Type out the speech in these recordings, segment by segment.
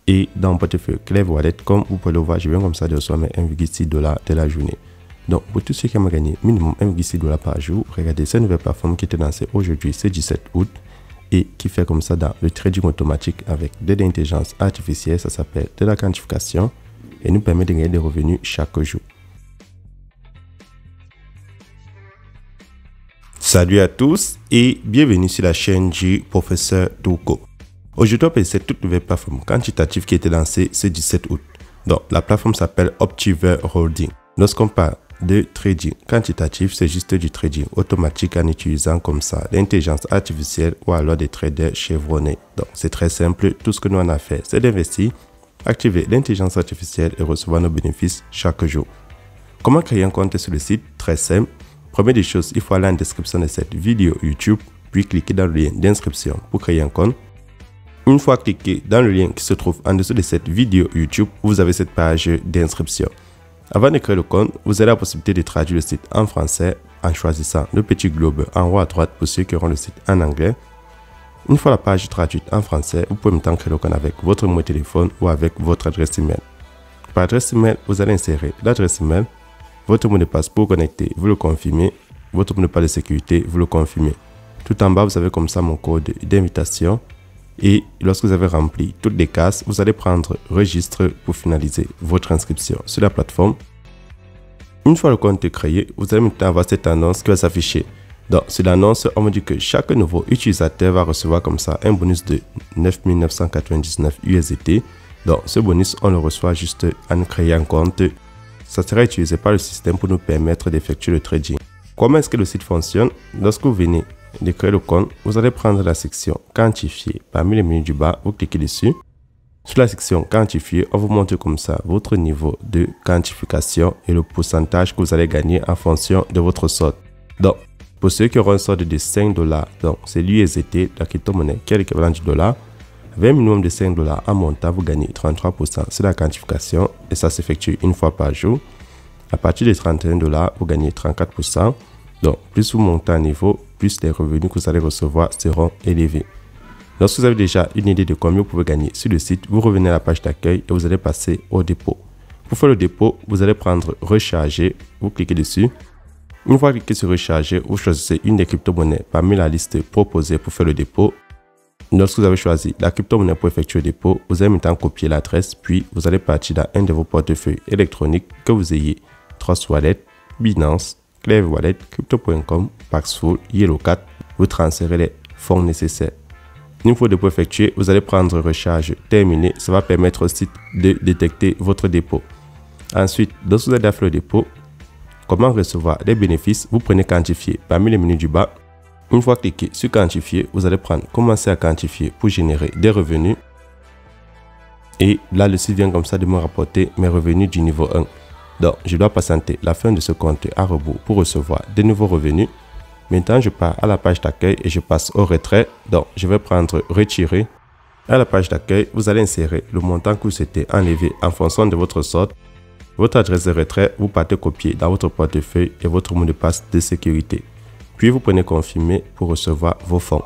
Et dans mon portefeuille Clever Wallet, comme vous pouvez le voir, je viens comme ça de recevoir mes 1,6 $ de la journée. Donc, pour tous ceux qui aiment gagner minimum 1,6 $ par jour, regardez cette nouvelle plateforme qui était lancée aujourd'hui, c'est 17 août, et qui fait comme ça dans le trading automatique avec de l'intelligence artificielle, ça s'appelle de la quantification, et nous permet de gagner des revenus chaque jour. Salut à tous et bienvenue sur la chaîne du professeur Douko. Aujourd'hui, on peut cette toute nouvelle plateforme quantitative qui a été lancée ce 17 août. Donc, la plateforme s'appelle Optiver Holding. Lorsqu'on parle de trading quantitatif, c'est juste du trading automatique en utilisant comme ça l'intelligence artificielle ou alors des traders chevronnés. Donc, c'est très simple. Tout ce que nous on a fait, c'est d'investir, activer l'intelligence artificielle et recevoir nos bénéfices chaque jour. Comment créer un compte sur le site? Très simple. Première des choses, il faut aller en description de cette vidéo YouTube, puis cliquer dans le lien d'inscription pour créer un compte. Une fois cliqué dans le lien qui se trouve en dessous de cette vidéo YouTube, vous avez cette page d'inscription. Avant de créer le compte, vous avez la possibilité de traduire le site en français en choisissant le petit globe en haut à droite pour ceux qui auront le site en anglais. Une fois la page traduite en français, vous pouvez maintenant créer le compte avec votre numéro de téléphone ou avec votre adresse email. Par adresse email, vous allez insérer l'adresse email, votre mot de passe pour connecter, vous le confirmez, votre mot de passe de sécurité, vous le confirmez. Tout en bas, vous avez comme ça mon code d'invitation. Et lorsque vous avez rempli toutes les cases, vous allez prendre registre pour finaliser votre inscription sur la plateforme. Une fois le compte créé, vous allez maintenant avoir cette annonce qui va s'afficher. Donc, sur l'annonce, on me dit que chaque nouveau utilisateur va recevoir comme ça un bonus de 9 999 USDT. Donc, ce bonus, on le reçoit juste en créant un compte. Ça sera utilisé par le système pour nous permettre d'effectuer le trading. Comment est-ce que le site fonctionne? Lorsque vous venez de créer le compte, vous allez prendre la section quantifier parmi les menus du bas, vous cliquez dessus. Sur la section quantifier, on vous montre comme ça votre niveau de quantification et le pourcentage que vous allez gagner en fonction de votre solde. Donc, pour ceux qui auront un solde de 5 $, donc c'est l'USDT, la crypto-monnaie qui est l'équivalent du dollar. Avec un minimum de 5 $ en montant, vous gagnez 33% sur la quantification et ça s'effectue une fois par jour. À partir de 31 $, vous gagnez 34%. Donc, plus vous montez à niveau, plus les revenus que vous allez recevoir seront élevés. Lorsque vous avez déjà une idée de combien vous pouvez gagner sur le site, vous revenez à la page d'accueil et vous allez passer au dépôt. Pour faire le dépôt, vous allez prendre recharger, vous cliquez dessus. Une fois cliqué sur recharger, vous choisissez une des crypto-monnaies parmi la liste proposée pour faire le dépôt. Lorsque vous avez choisi la crypto-monnaie pour effectuer le dépôt, vous allez maintenant copier l'adresse, puis vous allez partir dans un de vos portefeuilles électroniques que vous ayez Trust Wallet, Binance, Clever Wallet, Crypto.com, Paxful, Yellowcat. Vous transférez les fonds nécessaires. Une fois le dépôt effectué, vous allez prendre recharge terminée. Ça va permettre au site de détecter votre dépôt. Ensuite, lorsque vous allez faire le dépôt, comment recevoir les bénéfices? Vous prenez quantifier parmi les menus du bas. Une fois cliqué sur quantifier, vous allez prendre commencer à quantifier pour générer des revenus. Et là, le site vient comme ça de me rapporter mes revenus du niveau 1. Donc, je dois patienter la fin de ce compte à rebours pour recevoir de nouveaux revenus. Maintenant, je pars à la page d'accueil et je passe au retrait. Donc, je vais prendre retirer. À la page d'accueil, vous allez insérer le montant que vous souhaitez enlever en fonction de votre solde. Votre adresse de retrait, vous partez copier dans votre portefeuille et votre mot de passe de sécurité. Puis vous prenez confirmer pour recevoir vos fonds.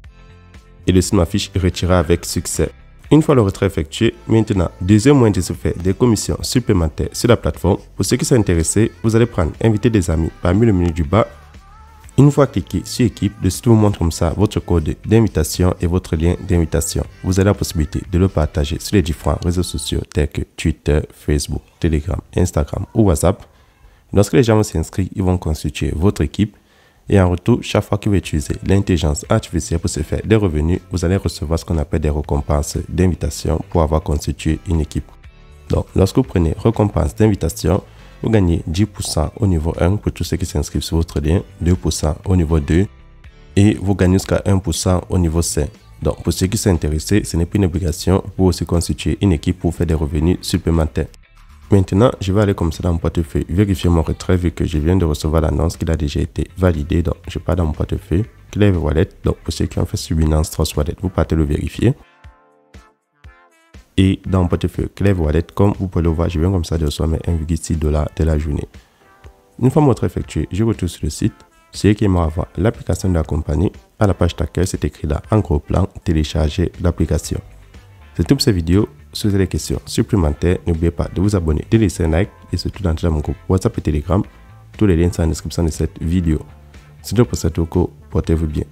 Et le site m'affiche retirer avec succès. Une fois le retrait effectué, maintenant, deuxième moyen de se faire des commissions supplémentaires sur la plateforme. Pour ceux qui sont intéressés, vous allez prendre inviter des amis parmi le menu du bas. Une fois cliqué sur équipe, le site vous montre comme ça votre code d'invitation et votre lien d'invitation. Vous avez la possibilité de le partager sur les différents réseaux sociaux tels que Twitter, Facebook, Telegram, Instagram ou WhatsApp. Lorsque les gens vont s'inscrire, ils vont constituer votre équipe. Et en retour, chaque fois que vous utilisez l'intelligence artificielle pour se faire des revenus, vous allez recevoir ce qu'on appelle des récompenses d'invitation pour avoir constitué une équipe. Donc, lorsque vous prenez récompense d'invitation, vous gagnez 10% au niveau 1 pour tous ceux qui s'inscrivent sur votre lien, 2% au niveau 2 et vous gagnez jusqu'à 1% au niveau 5. Donc, pour ceux qui sont intéressés, ce n'est plus une obligation pour aussi constituer une équipe pour faire des revenus supplémentaires. Maintenant, je vais aller comme ça dans mon portefeuille, vérifier mon retrait vu que je viens de recevoir l'annonce qu'il a déjà été validé. Donc, je pars dans mon portefeuille, Clever Wallet. Donc, pour ceux qui ont fait sur Binance Trust Wallet, vous partez le vérifier. Et dans mon portefeuille Clever Wallet, comme vous pouvez le voir, je viens comme ça de recevoir mes 1,6 $ de la journée. Une fois mon retrait effectué, je retourne sur le site. Ceux qui aimeraient avoir l'application de la compagnie, à la page d'accueil, c'est écrit là en gros plan, télécharger l'application. C'est tout pour cette vidéo. si vous avez des questions supplémentaires, n'oubliez pas de vous abonner, de laisser un like et surtout d'entrer dans mon groupe WhatsApp et Telegram. Tous les liens sont en description de cette vidéo. C'était pour Professeur Toko, portez-vous bien.